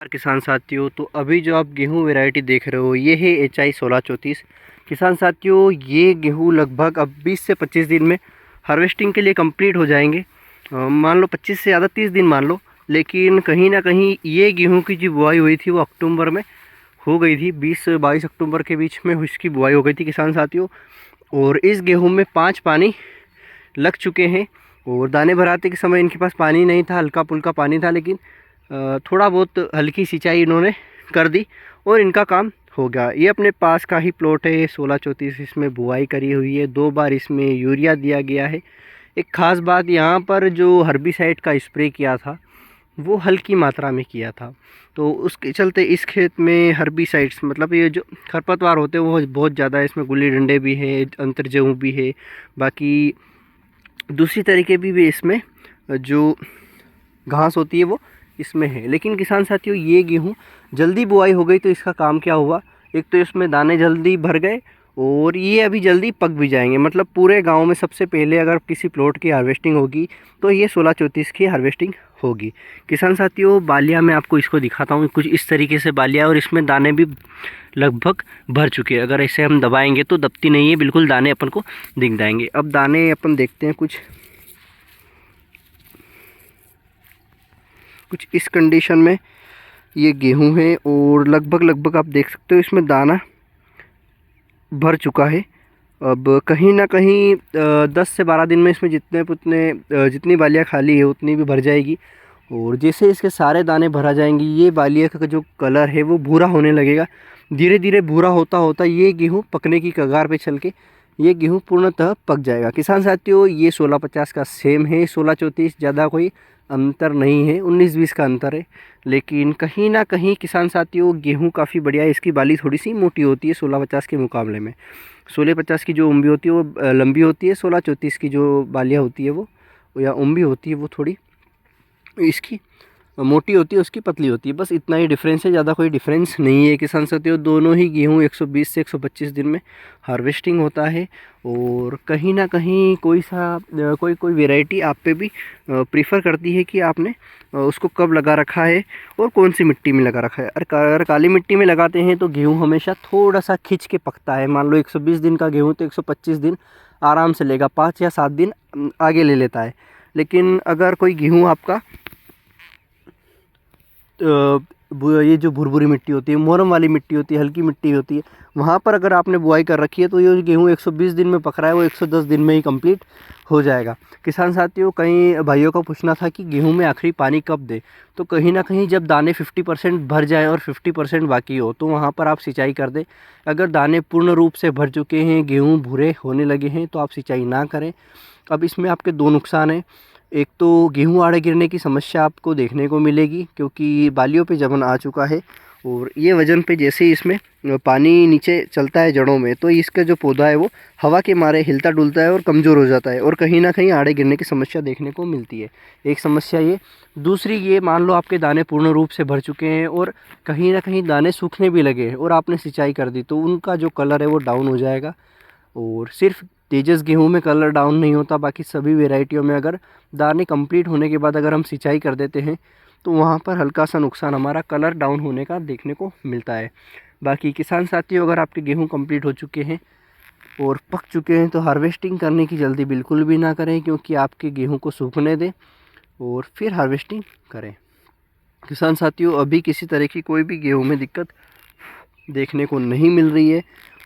किसान साथियों, तो अभी जो आप गेहूं वैरायटी देख रहे हो ये है HI 1634। किसान साथियों, ये गेहूं लगभग अब 20 से 25 दिन में हार्वेस्टिंग के लिए कंप्लीट हो जाएंगे। मान लो 25 से ज़्यादा 30 दिन मान लो, लेकिन कहीं ना कहीं ये गेहूं की जो बुआई हुई थी वो अक्टूबर में हो गई थी। 20 से 22 अक्टूबर के बीच में इसकी बुआई हो गई थी किसान साथियों। और इस गेहूँ में 5 पानी लग चुके हैं। और दाने भराते के समय इनके पास पानी नहीं था, हल्का पुल्का पानी था, लेकिन थोड़ा बहुत हल्की सिंचाई इन्होंने कर दी और इनका काम हो गया। ये अपने पास का ही प्लॉट है 1634। इसमें बुआई करी हुई है, 2 बार इसमें यूरिया दिया गया है। एक ख़ास बात यहाँ पर, जो हर्बिसाइड का स्प्रे किया था वो हल्की मात्रा में किया था, तो उसके चलते इस खेत में हर्बिसाइड्स मतलब ये जो खरपतवार होते हैं वो बहुत ज़्यादा है। इसमें गुल्ली डंडे भी है, अंतरजेऊ भी है, बाकी दूसरी तरीके भी इसमें जो घास होती है वो इसमें है। लेकिन किसान साथियों, ये गेहूँ जल्दी बुआई हो गई तो इसका काम क्या हुआ, एक तो इसमें दाने जल्दी भर गए और ये अभी जल्दी पक भी जाएंगे। मतलब पूरे गांव में सबसे पहले अगर किसी प्लॉट की हार्वेस्टिंग होगी तो ये 1634 की हार्वेस्टिंग होगी। किसान साथियों, बालिया मैं आपको इसको दिखाता हूँ, कुछ इस तरीके से बालिया, और इसमें दाने भी लगभग भर चुके हैं। अगर ऐसे हम दबाएंगे तो दबती नहीं है, बिल्कुल दाने अपन को दिख जाएंगे। अब दाने अपन देखते हैं कुछ इस कंडीशन में ये गेहूं है और लगभग आप देख सकते हो इसमें दाना भर चुका है। अब कहीं ना कहीं 10 से 12 दिन में इसमें जितनी बालियाँ खाली है उतनी भी भर जाएगी। और जैसे इसके सारे दाने भरा जाएंगे, ये बालिया का जो कलर है वो भूरा होने लगेगा। धीरे धीरे भूरा होता होता ये गेहूँ पकने की कगार पे चल के ये गेहूँ पूर्णतः पक जाएगा। किसान साथियों, ये 1650 का सेम है, 1634 ज़्यादा कोई अंतर नहीं है, 19-20 का अंतर है। लेकिन कहीं ना कहीं किसान साथियों, गेहूँ काफ़ी बढ़िया है। इसकी बाली थोड़ी सी मोटी होती है 1650 के मुकाबले में। 1650 की जो उम्बी होती है वो लंबी होती है, 1634 की जो बालियाँ होती है वो या उम्बी होती है वो थोड़ी इसकी मोटी होती है, उसकी पतली होती है। बस इतना ही डिफरेंस है, ज़्यादा कोई डिफरेंस नहीं है किसान साथियों। दोनों ही गेहूँ 120 से 125 दिन में हार्वेस्टिंग होता है। और कहीं ना कहीं कोई वैरायटी आप पे भी प्रीफर करती है कि आपने उसको कब लगा रखा है और कौन सी मिट्टी में लगा रखा है। अगर काली मिट्टी में लगाते हैं तो गेहूँ हमेशा थोड़ा सा खिंच के पकता है। मान लो 120 दिन का गेहूँ तो 125 दिन आराम से लेगा, 5 या 7 दिन आगे ले लेता है। लेकिन अगर कोई गेहूँ आपका ये जो भुरभुरी मिट्टी होती है, मोरम वाली मिट्टी होती है, हल्की मिट्टी होती है, वहाँ पर अगर आपने बुआई कर रखी है तो ये गेहूँ 120 दिन में पक रहा है वो 110 दिन में ही कंप्लीट हो जाएगा। किसान साथियों, कई भाइयों का पूछना था कि गेहूँ में आखिरी पानी कब दे, तो कहीं ना कहीं जब दाने 50% भर जाए और 50% बाकी हो तो वहाँ पर आप सिंचाई कर दें। अगर दाने पूर्ण रूप से भर चुके हैं, गेहूँ भूरे होने लगे हैं, तो आप सिंचाई ना करें। अब इसमें आपके 2 नुकसान हैं। एक तो गेहूँ आड़े गिरने की समस्या आपको देखने को मिलेगी, क्योंकि बालियों पे जमन आ चुका है और ये वजन पे जैसे ही इसमें पानी नीचे चलता है जड़ों में, तो इसका जो पौधा है वो हवा के मारे हिलता डुलता है और कमज़ोर हो जाता है और कहीं ना कहीं आड़े गिरने की समस्या देखने को मिलती है। एक समस्या ये। दूसरी ये, मान लो आपके दाने पूर्ण रूप से भर चुके हैं और कहीं ना कहीं दाने सूखने भी लगे हैं और आपने सिंचाई कर दी, तो उनका जो कलर है वो डाउन हो जाएगा। और सिर्फ तेजस गेहूं में कलर डाउन नहीं होता, बाकी सभी वेराइटियों में अगर दाने कंप्लीट होने के बाद अगर हम सिंचाई कर देते हैं तो वहाँ पर हल्का सा नुकसान हमारा कलर डाउन होने का देखने को मिलता है। बाकी किसान साथियों, अगर आपके गेहूं कंप्लीट हो चुके हैं और पक चुके हैं तो हार्वेस्टिंग करने की जल्दी बिल्कुल भी ना करें, क्योंकि आपके गेहूं को सूखने दें और फिर हार्वेस्टिंग करें। किसान साथियों, अभी किसी तरह की कोई भी गेहूँ में दिक्कत देखने को नहीं मिल रही है।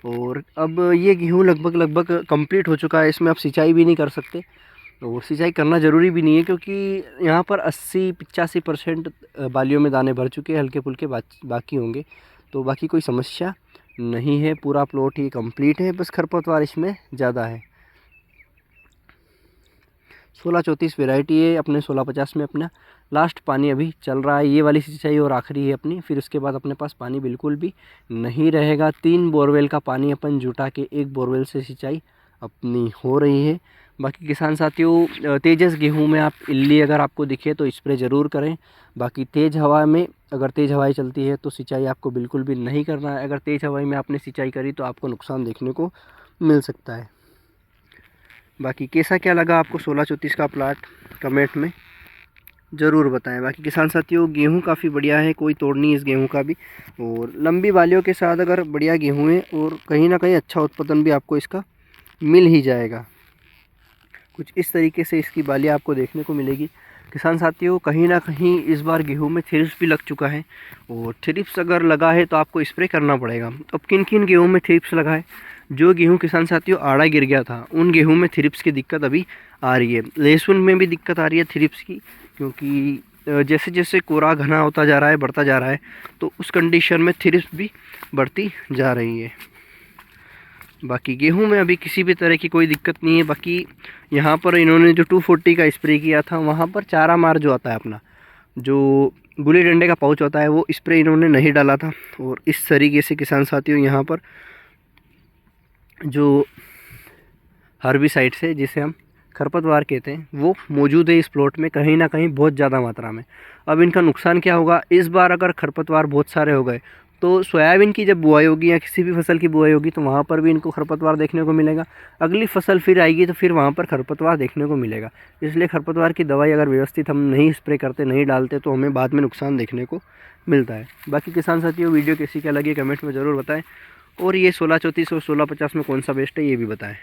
और अब ये गेहूँ लगभग कंप्लीट हो चुका है, इसमें आप सिंचाई भी नहीं कर सकते और सिंचाई करना ज़रूरी भी नहीं है, क्योंकि यहाँ पर 80-85% बालियों में दाने भर चुके हैं, हल्के फुल्के बाकी होंगे, तो बाकी कोई समस्या नहीं है। पूरा प्लॉट ही कंप्लीट है, बस खरपतवार इसमें ज़्यादा है। 1634 वैरायटी है। अपने 1650 में अपना लास्ट पानी अभी चल रहा है, ये वाली सिंचाई और आखिरी है अपनी, फिर उसके बाद अपने पास पानी बिल्कुल भी नहीं रहेगा। 3 बोरवेल का पानी अपन जुटा के 1 बोरवेल से सिंचाई अपनी हो रही है। बाकी किसान साथियों, तेजस गेहूं में आप इल्ली अगर आपको दिखे तो स्प्रे ज़रूर करें। बाकी तेज़ हवा में अगर तेज़ हवाएं चलती है तो सिंचाई आपको बिल्कुल भी नहीं करना है। अगर तेज़ हवाई में आपने सिंचाई करी तो आपको नुकसान देखने को मिल सकता है। बाकी कैसा क्या लगा आपको 1634 का प्लाट, कमेंट में ज़रूर बताएं। बाकी किसान साथियों गेहूं काफ़ी बढ़िया है, कोई तोड़ नहीं इस गेहूं का भी, और लंबी बालियों के साथ अगर बढ़िया गेहूं है और कहीं ना कहीं अच्छा उत्पादन भी आपको इसका मिल ही जाएगा। कुछ इस तरीके से इसकी बालियाँ आपको देखने को मिलेगी। किसान साथियों कहीं ना कहीं इस बार गेहूं में थ्रिप्स भी लग चुका है, और थ्रिप्स अगर लगा है तो आपको स्प्रे करना पड़ेगा। अब किन किन गेहूं में थ्रिप्स लगा है? जो गेहूं किसान साथियों आड़ा गिर गया था उन गेहूं में थ्रिप्स की दिक्कत अभी आ रही है। लहसुन में भी दिक्कत आ रही है थ्रिप्स की, क्योंकि जैसे जैसे कोरा घना होता जा रहा है, बढ़ता जा रहा है, तो उस कंडीशन में थ्रिप्स भी बढ़ती जा रही है। बाकी गेहूं में अभी किसी भी तरह की कोई दिक्कत नहीं है। बाकी यहाँ पर इन्होंने जो 240 का स्प्रे किया था, वहाँ पर चारा मार जो आता है अपना, जो गुली डंडे का पाउच होता है, वो स्प्रे इन्होंने नहीं डाला था। और इस तरीके से किसान साथियों यहाँ पर जो हर्बिसाइड से जिसे हम खरपतवार कहते हैं वो मौजूद है इस प्लॉट में कहीं ना कहीं बहुत ज़्यादा मात्रा में। अब इनका नुकसान क्या होगा, इस बार अगर खरपतवार बहुत सारे हो गए तो सोयाबीन की जब बुआई होगी या किसी भी फसल की बुआई होगी तो वहाँ पर भी इनको खरपतवार देखने को मिलेगा। अगली फसल फिर आएगी तो फिर वहाँ पर खरपतवार देखने को मिलेगा। इसलिए खरपतवार की दवाई अगर व्यवस्थित हम नहीं स्प्रे करते, नहीं डालते, तो हमें बाद में नुकसान देखने को मिलता है। बाकी किसान साथियों वीडियो कैसी क्या लगी कमेंट में ज़रूर बताएँ, और ये 1634 और 1650 में कौन सा बेस्ट है ये भी बताएँ।